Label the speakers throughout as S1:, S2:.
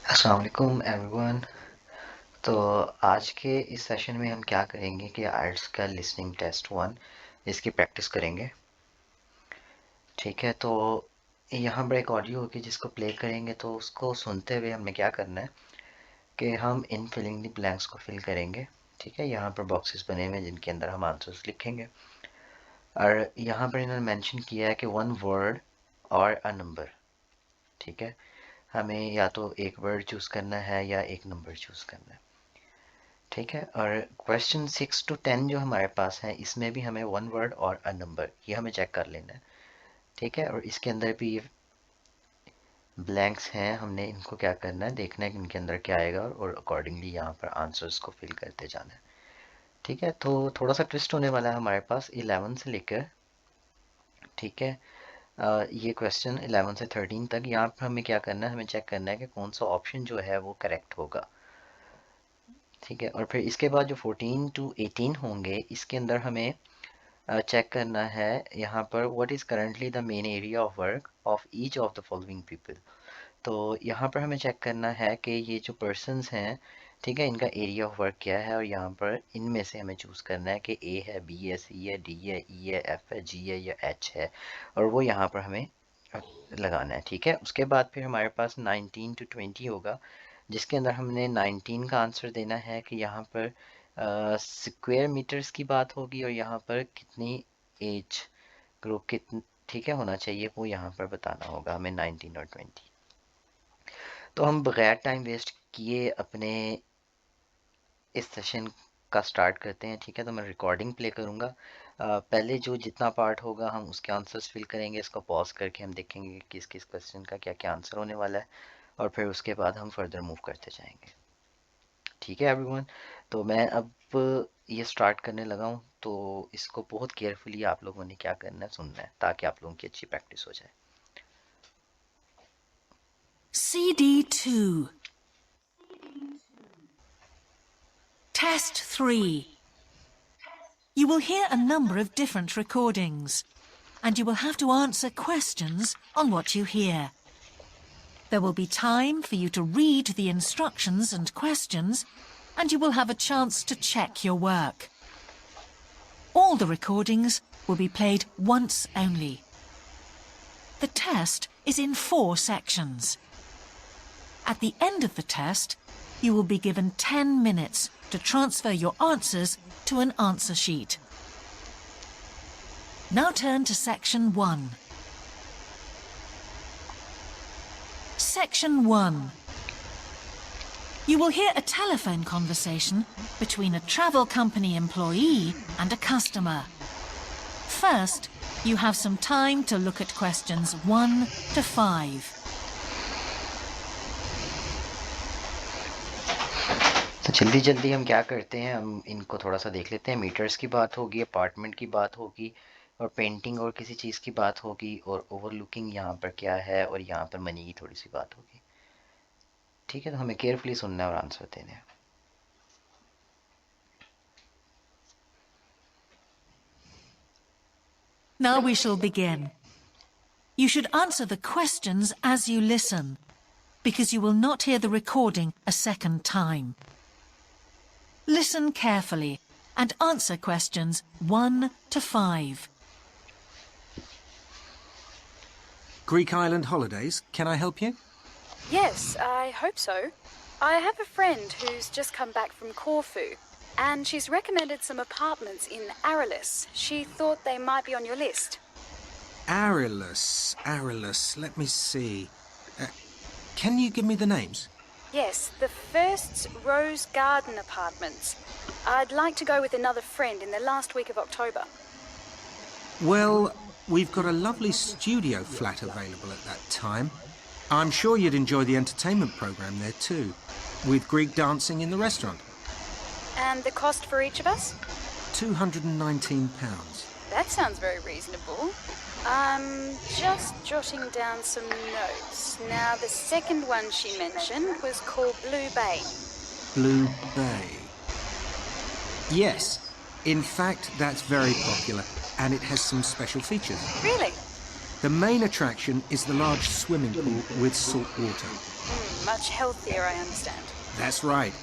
S1: अस्सलाम वालेकुम एवरीवन। तो आज के इस सेशन में हम क्या करेंगे कि आइल्स का लिसनिंग टेस्ट 1 इसकी प्रैक्टिस करेंगे। ठीक है, तो यहाँ पर एक ऑडियो होगी जिसको प्ले करेंगे, तो उसको सुनते हुए हमने क्या करना है कि हम इन फिलिंग द ब्लैंक्स को फिल करेंगे। ठीक है, यहाँ पर बॉक्सेस बने हुए हैं जिनके अंदर हम आंसर्स लिखेंगे, और यहाँ पर इन्होंने मेंशन किया है कि वन वर्ड और अ नंबर। ठीक है, हमें या तो एक वर्ड चूज़ करना है या एक नंबर चूज़ करना है। ठीक है, और क्वेश्चन 6 to 10 जो हमारे पास है, इसमें भी हमें वन वर्ड और अ नंबर ये हमें चेक कर लेना है। ठीक है, और इसके अंदर भी ये ब्लैंक्स हैं, हमने इनको क्या करना है, देखना है कि इनके अंदर क्या आएगा और अकॉर्डिंगली यहाँ पर आंसर्स को फिल करते जाना है। ठीक है, तो थोड़ा सा ट्विस्ट होने वाला है हमारे पास 11 से लेकर, ठीक है, ये क्वेश्चन 11 से 13 तक। यहाँ पर हमें क्या करना है, हमें चेक करना है कि कौन सा ऑप्शन जो है वो करेक्ट होगा। ठीक है, और फिर इसके बाद जो 14 to 18 होंगे, इसके अंदर हमें चेक करना है यहाँ पर what is currently the main area of work of each of the following people. तो यहाँ पर हमें चेक करना है कि ये जो पर्सन्स हैं, ठीक है, इनका एरिया ऑफ वर्क क्या है, और यहाँ पर इनमें से हमें चूज़ करना है कि ए है, बी है, सी है, डी है, ई है, एफ है, जी है या एच है, और वो यहाँ पर हमें लगाना है। ठीक है, उसके बाद फिर हमारे पास 19 to 20 होगा, जिसके अंदर हमने 19 का आंसर देना है कि यहाँ पर स्क्वायर मीटर्स की बात होगी, और यहाँ पर कितनी एज ग्रुप कितनी, ठीक है, होना चाहिए, वो यहाँ पर बताना होगा हमें 19 और 20। तो हम बगैर टाइम वेस्ट किए अपने इस सेशन का स्टार्ट करते हैं। ठीक है, तो मैं रिकॉर्डिंग प्ले करूँगा। पहले जो जितना पार्ट होगा हम उसके आंसर्स फिल करेंगे, इसको पॉज करके हम देखेंगे कि किस किस क्वेश्चन का क्या क्या आंसर होने वाला है, और फिर उसके बाद हम फर्दर मूव करते जाएंगे। ठीक है एवरीवन, तो मैं अब ये स्टार्ट करने लगा हूँ, तो इसको बहुत केयरफुली आप लोगों ने क्या करना है, सुनना है, ताकि आप लोगों की अच्छी प्रैक्टिस हो जाए।
S2: CD2. Test 3. You will hear a number of different recordings, and you will have to answer questions on what you hear. There will be time for you to read the instructions and questions, and you will have a chance to check your work. All the recordings will be played once only. The test is in 4 sections. At the end of the test, you will be given 10 minutes to transfer your answers to an answer sheet. Now turn to Section 1. Section 1. You will hear a telephone conversation between a travel company employee and a customer. First, you have some time to look at questions 1 to 5.
S1: तो जल्दी जल्दी हम क्या करते हैं, हम इनको थोड़ा सा देख लेते हैं। मीटर्स की बात होगी, अपार्टमेंट की बात होगी, और पेंटिंग और किसी चीज़ की बात होगी, और ओवरलुकिंग यहाँ पर क्या है, और यहाँ पर मनी की थोड़ी सी बात होगी। ठीक है, तो हमें केयरफुली सुनना है और आंसर देने हैं।
S2: Now we shall begin. You should answer the questions as you listen, because you will not hear the recording a second time. Listen carefully and answer questions 1 to 5.
S3: Greek island holidays, can I help you?
S4: Yes, I hope so. I have a friend who's just come back from Corfu, and she's recommended some apartments in Aralis. She thought they might be on your list.
S3: Arilus, let me see. Can you give me the names?
S4: Yes, the first's Rose Garden Apartments. I'd like to go with another friend in the last week of October.
S3: Well, we've got a lovely studio flat available at that time. I'm sure you'd enjoy the entertainment program there too, with Greek dancing in the restaurant.
S4: And the cost for each of us?
S3: £219.
S4: That sounds very reasonable. I'm just jotting down some notes. Now, the second one she mentioned was called Blue Bay.
S3: Blue Bay. Yes, in fact, that's very popular, and it has some special features.
S4: Really?
S3: The main attraction is the large swimming pool with salt water.
S4: Much healthier, I understand.
S3: That's right.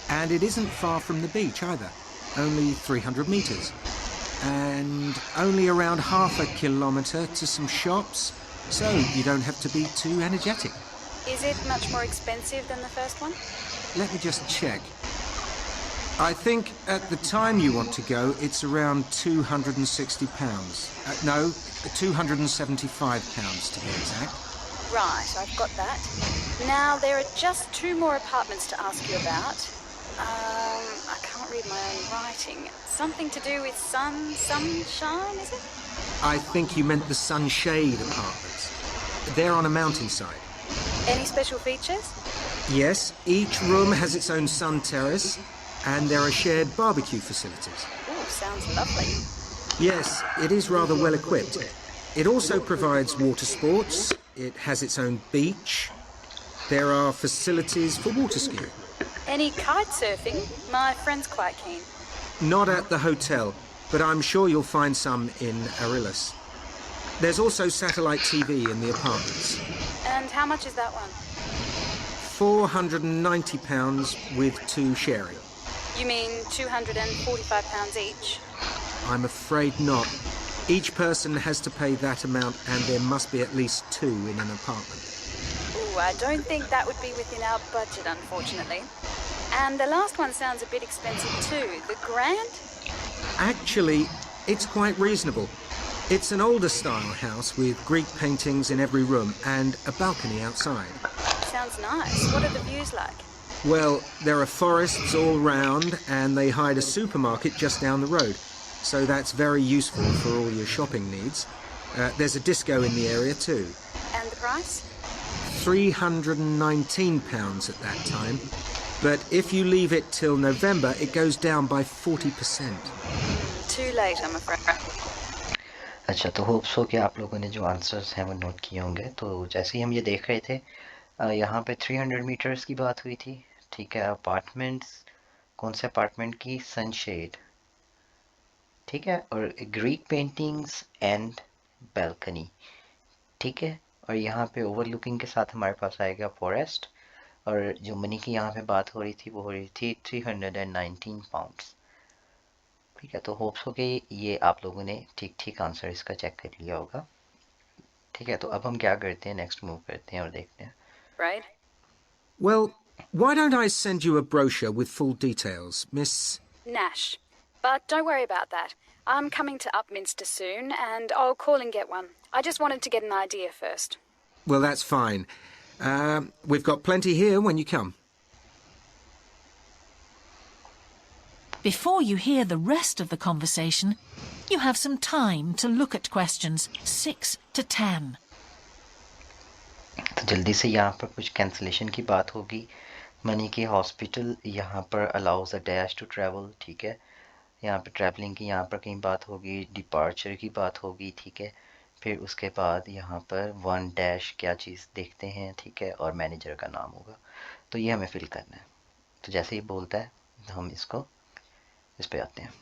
S3: And it isn't far from the beach either. Only 300 metres. And only around half a kilometre to some shops, so you don't have to be too energetic.
S4: Is it much more expensive than the first one?
S3: Let me just check. I think at the time you want to go, it's around £260. No, £275 to be exact.
S4: Right, I've got that. Now, there are just 2 more apartments to ask you about. I can't read my own writing. Something to do with sunshine, is it?
S3: I think you meant the Sunshade apartments. They're on a mountainside.
S4: Any special features?
S3: Yes, each room has its own sun terrace, and there are shared barbecue facilities.
S4: Ooh, sounds lovely.
S3: Yes, it is rather well equipped. It also provides water sports. It has its own beach. There are facilities for water skiing.
S4: Any kite surfing? My friend's quite keen.
S3: Not at the hotel, but I'm sure you'll find some in Arillis. There's also satellite TV in the apartments.
S4: And how much is that one?
S3: £490 with 2 sharing.
S4: You mean £245 each?
S3: I'm afraid not. Each person has to pay that amount, and there must be at least 2 in an apartment.
S4: Ooh, I don't think that would be within our budget, unfortunately. And the last one sounds a bit expensive too. The Grand?
S3: Actually, it's quite reasonable. It's an older style house with Greek paintings in every room and a balcony outside.
S4: Sounds nice. What are the views like?
S3: Well, there are forests all round, and they hide a supermarket just down the road. So that's very useful for all your shopping needs. There's a disco in the area too.
S4: And the price?
S3: £319 at that time. But if you leave it till November, it goes down by 40%.
S4: Too late, I'm afraid.
S1: अच्छा, तो hopes हो कि आप लोगों ने जो answers हैं वो नोट किए होंगे। तो जैसे ही हम ये देख रहे थे, यहाँ पे 300 मीटर्स की बात हुई थी। ठीक है, अपार्टमेंट्स, कौन से अपार्टमेंट की? सनशेड, ठीक है, और ग्रीक पेंटिंग्स एंड बैल्कनी, ठीक है। और यहाँ पे ओवरलुकिंग के साथ हमारे पास आएगा फॉरेस्ट, और जो मनी की यहाँ पे बात हो रही थी वो हो रही थी £319। ठीक है, तो होप्स हो कि ये आप लोगों ने ठीक ठीक आंसर इसका चेक कर लिया होगा। ठीक है, तो अब हम क्या करते हैं, नेक्स्ट मूव करते हैं और देखते हैं।
S4: Right?
S3: Well, why don't I send you a brochure with full details, Miss...
S4: Nash. But don't worry about that. I'm coming to Upminster soon, and I'll call and get one. I just wanted to get an idea first.
S3: Well, that's fine. We've got plenty here when you come.
S2: Before you hear the rest of the conversation, you have some time to look at questions 6 to 10.
S1: तो जल्दी से यहाँ पर कुछ cancellation की बात होगी। Money की हॉस्पिटल यहाँ पर allows a dash to travel, ठीक है। यहाँ पर ट्रैवलिंग की यहाँ पर कहीं बात होगी, डिपार्चर की बात होगी, ठीक है। फिर उसके बाद यहाँ पर 1 डैश क्या चीज़ देखते हैं, ठीक है, और मैनेजर का नाम होगा। तो ये हमें फिल करना है। तो जैसे ही बोलता है हम इसको इस पे आते हैं।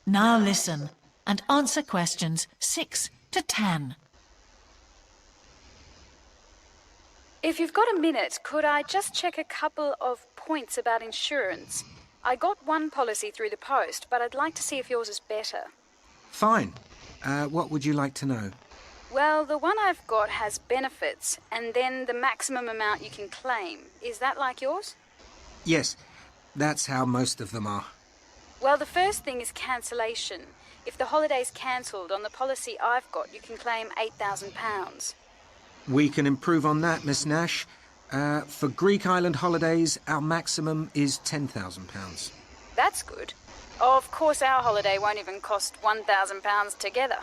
S2: Now listen and answer questions 6 to 10.
S4: If you've got a minute, could I just check a couple of points about insurance? I got one policy through the post, but I'd like to see if yours is better.
S3: Fine. What would you like to know?
S4: Well, the one I've got has benefits, and then the maximum amount you can claim. Is that like yours?
S3: Yes, that's how most of them are.
S4: Well, the first thing is cancellation. If the holiday's cancelled on the policy I've got, you can claim £8,000.
S3: We can improve on that, Miss Nash. For Greek island holidays, our maximum is £10,000.
S4: That's good. Of course, our holiday won't even cost £1,000 together.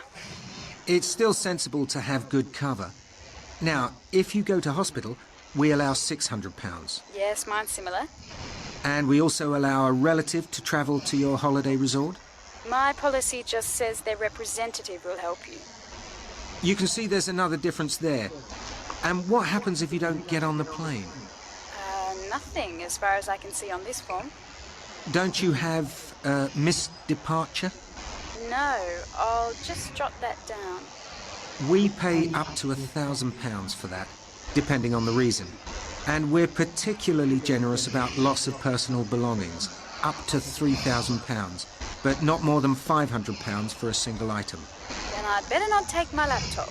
S3: It's still sensible to have good cover. Now, if you go to hospital, we allow £600.
S4: Yes, mine's similar.
S3: And we also allow a relative to travel to your holiday resort.
S4: My policy just says their representative will help you.
S3: You can see there's another difference there. And what happens if you don't get on the plane?
S4: Nothing, as far as I can see on this form.
S3: Don't you have missed departure?
S4: No, I'll just jot that down.
S3: We pay up to £1,000 for that, depending on the reason. And we're particularly generous about loss of personal belongings, up to £3,000, but not more than £500 for a single item.
S4: Then I'd better not take my laptop.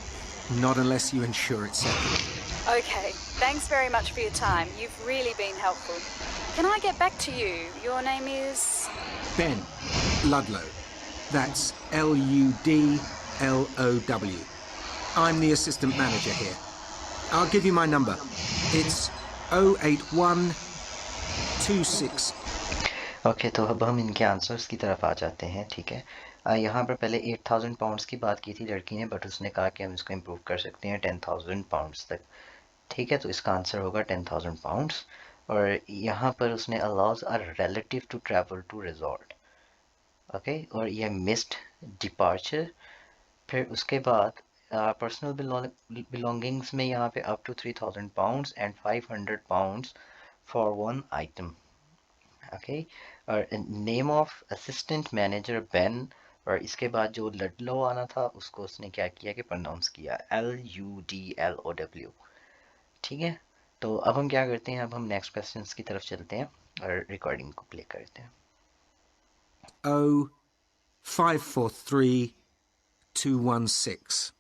S3: Not unless you insure it separately.
S4: Okay, thanks very much for your time. You've really been helpful. Can I get back to you? Your name is...
S3: Ben Ludlow. That's Ludlow. I'm the assistant manager here. I'll give you my number. It's 08126.
S1: Okay तो अब हम इनके answers की तरफ आ जाते हैं, ठीक है। यहाँ पर पहले 8,000 पाउंड्स की बात की थी लड़की ने, बट उसने कहा कि हम इसको इम्प्रूव कर सकते हैं 10,000 पाउंड्स तक, ठीक है। तो इसका आंसर होगा 10,000 पाउंड्स। और यहाँ पर उसने allows a relative to travel to resort, okay. और ये मिस्ड डिपार्चर। फिर उसके बाद पर्सनल बिलोंगिंग्स में यहाँ पे up to 3,000 pounds and 500 pounds for one item, okay. और name of assistant manager Ben, और इसके बाद जो लडलो आना था उसको उसने क्या किया कि प्रोनाउंस किया LUDLOW, ठीक है। तो अब हम क्या करते हैं, अब हम नेक्स्ट क्वेश्चन की तरफ चलते हैं और रिकॉर्डिंग को प्ले करते हैं।
S3: 0543216.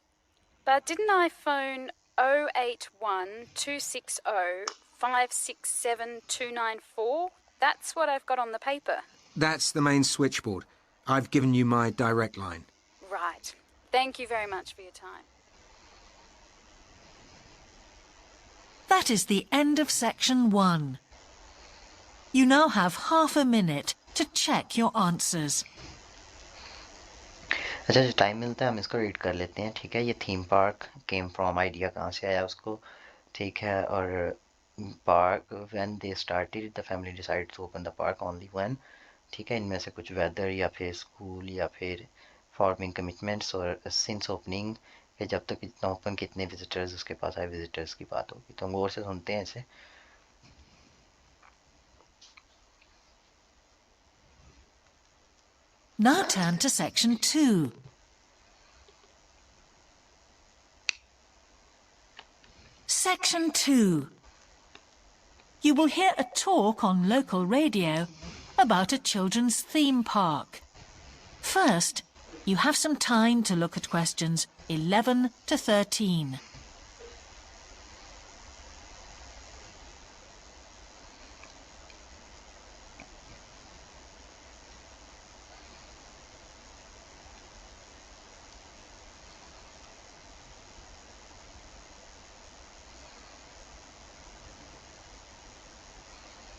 S4: But didn't I phone 081-260-567-294? That's what I've got on the paper.
S3: That's the main switchboard. I've given you my direct line.
S4: Right. Thank you very much for your time.
S2: That is the end of section 1. You now have half a minute to check your answers.
S1: अच्छा, जो time मिलता है हम इसको read कर लेते हैं, ठीक है। ये theme park came from, idea कहाँ से आया उसको, ठीक है। और park when they started the family decide to open the park only when, ठीक है। इनमें से कुछ वेदर या फिर स्कूल या फिर फॉर्मिंग कमिटमेंट्स, और सिंस ओपनिंग कि जब तक इतना ओपन कितने विजिटर्स उसके पास आए, विजिटर्स की बात होगी। तो हम गौर से सुनते हैं इसे।
S2: Now turn to section 2. Section 2. You will hear a talk on local radio about a children's theme park. First, you have some time to look at questions 11 to 13.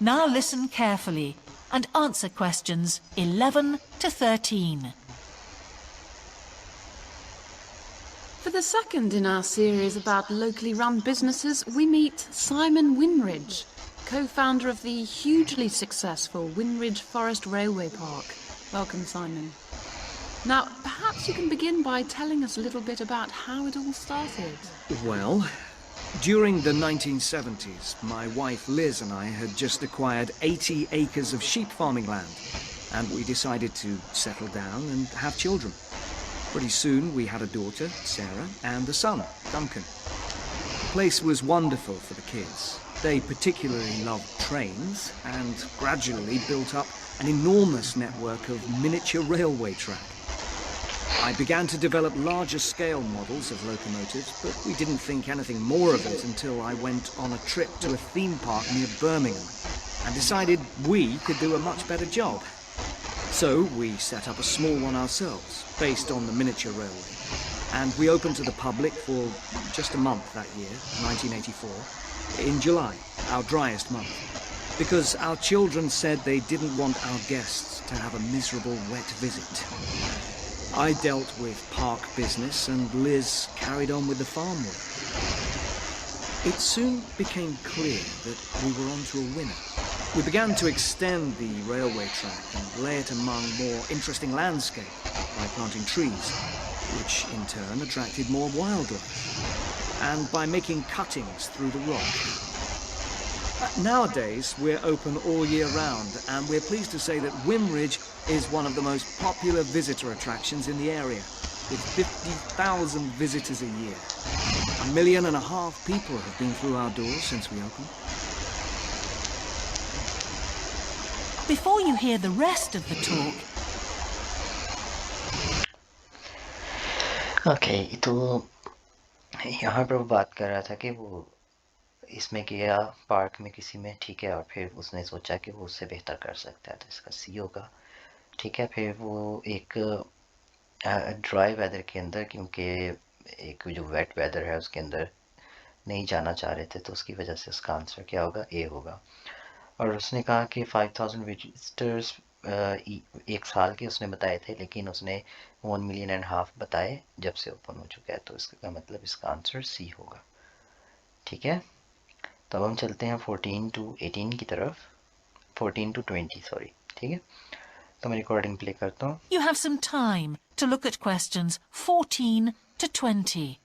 S2: Now listen carefully and answer questions 11 to 13.
S5: For the second in our series about locally run businesses, we meet Simon Winridge, co-founder of the hugely successful Winridge Forest Railway Park. Welcome, Simon. Now, perhaps you can begin by telling us a little bit about how it all started.
S6: Well, during the 1970s, my wife Liz and I had just acquired 80 acres of sheep farming land, and we decided to settle down and have children. Pretty soon we had a daughter, Sarah, and a son, Duncan. The place was wonderful for the kids. They particularly loved trains and gradually built up an enormous network of miniature railway track. I began to develop larger scale models of locomotives, but we didn't think anything more of it until I went on a trip to a theme park near Birmingham and decided we could do a much better job. So we set up a small one ourselves, based on the miniature railway. And we opened to the public for just a month that year, 1984, in July, our driest month, because our children said they didn't want our guests to have a miserable wet visit. I dealt with park business and Liz carried on with the farm work. It soon became clear that we were onto a winner. We began to extend the railway track and lay it among more interesting landscape by planting trees, which in turn attracted more wildlife, and by making cuttings through the rock. Nowadays, we're open all year round, and we're pleased to say that Wimridge is one of the most popular visitor attractions in the area, with 50,000 visitors a year. 1.5 million people have been through our doors since we opened.
S2: Before you hear the rest of the talk,
S1: okay तो यहाँ पर वो बात कर रहा था कि वो इसमें गया पार्क में किसी में, ठीक है, और फिर उसने सोचा कि वो उससे बेहतर कर सकता है, तो इसका सी होगा, ठीक है। फिर वो एक ड्राई वेदर के अंदर, क्योंकि एक जो वेट वेदर है उसके अंदर नहीं जाना चाह रहे थे, तो उसकी वजह से उसका आंसर क्या होगा, ए होगा। और उसने कहा कि 5000 विजिटर्स एक साल के उसने बताए थे, लेकिन उसने 1.5 मिलियन बताए जब से ओपन हो चुका है, तो इसका मतलब इसका आंसर सी होगा, ठीक है। तो अब हम चलते हैं 14 to 18 की तरफ, 14 to 20 सॉरी, ठीक है। तो मैं रिकॉर्डिंग प्ले करता हूँ।
S2: you have some time to look at questions 14 to 20.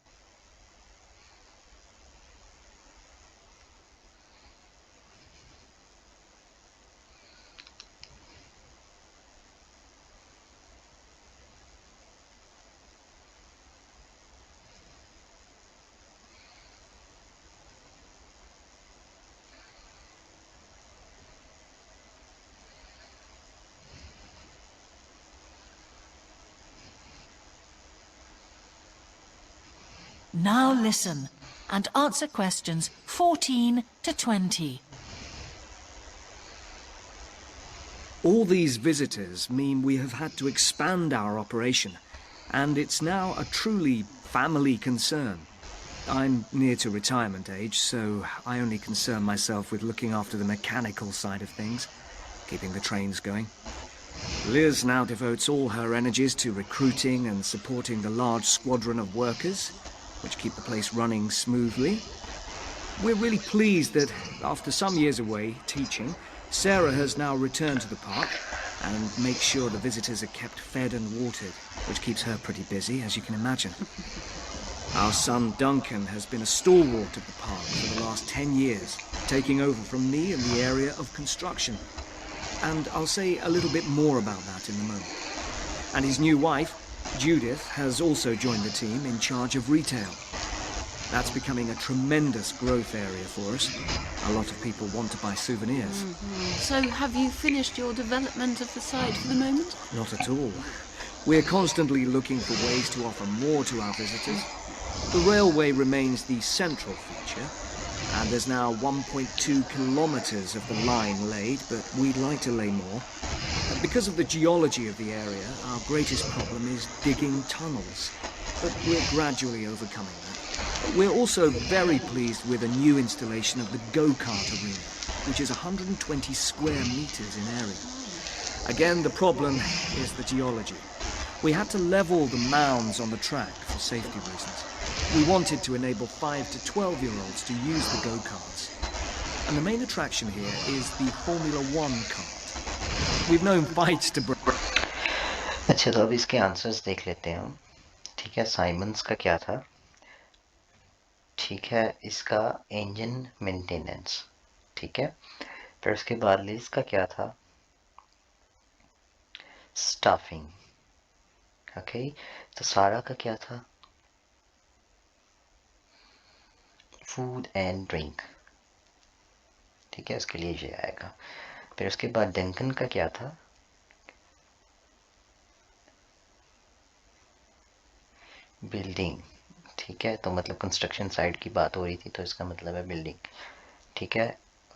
S2: Now listen and answer questions 14 to 20.
S6: All these visitors mean we have had to expand our operation, and it's now a truly family concern. I'm near to retirement age, so I only concern myself with looking after the mechanical side of things, keeping the trains going. Liz now devotes all her energies to recruiting and supporting the large squadron of workers, which keep the place running smoothly. We're really pleased that after some years away teaching, Sarah has now returned to the park and makes sure the visitors are kept fed and watered, which keeps her pretty busy, as you can imagine. Our son Duncan has been a stalwart of the park for the last 10 years, taking over from me in the area of construction. And I'll say a little bit more about that in a moment. And his new wife, Judith, has also joined the team in charge of retail. That's becoming a tremendous growth area for us. A lot of people want to buy souvenirs.
S5: So have you finished your development of the site for the moment?
S6: Not at all. We're constantly looking for ways to offer more to our visitors. The railway remains the central feature, and there's now 1.2 kilometres of the line laid, but we'd like to lay more. Because of the geology of the area, our greatest problem is digging tunnels, but we're gradually overcoming that. We're also very pleased with a new installation of the go-kart arena, which is 120 square metres in area. Again, the problem is the geology. We had to level the mounds on the track for safety reasons. We wanted to enable 5 to 12-year-olds to use the go-karts. And the main attraction here is the Formula One kart. We've known fights to break.
S1: अच्छा, तो अब इसके answers देख लेते हैं हम, ठीक है। साइमंस का क्या था, ठीक है, इसका इंजन मेंटेनेंस, ठीक है। फिर उसके बाद लिज का क्या था, स्टाफिंग, ओके। तो सारा का क्या था, फूड एंड ड्रिंक, ठीक है, उसके लिए ये आएगा। फिर उसके बाद डंकन का क्या था, बिल्डिंग, ठीक है, तो मतलब कंस्ट्रक्शन साइट की बात हो रही थी, तो इसका मतलब है बिल्डिंग, ठीक है।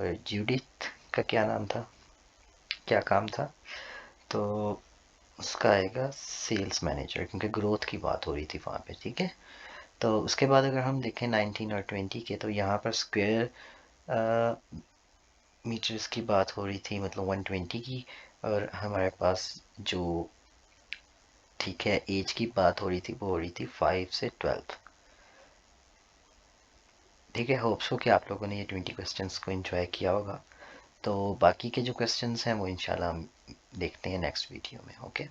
S1: और जूडिथ का क्या नाम था, क्या काम था, तो उसका आएगा सेल्स मैनेजर, क्योंकि ग्रोथ की बात हो रही थी वहाँ पे, ठीक है। तो उसके बाद अगर हम देखें 19 और 20 के, तो यहाँ पर स्क्वायर मीटर्स की बात हो रही थी, मतलब 120 की, और हमारे पास जो, ठीक है, एज की बात हो रही थी, वो हो रही थी 5 से 12, ठीक है। होप सो कि आप लोगों ने ये 20 क्वेश्चंस को एंजॉय किया होगा। तो बाकी के जो क्वेश्चंस हैं वो इंशाल्लाह हम देखते हैं नेक्स्ट वीडियो में, ओके।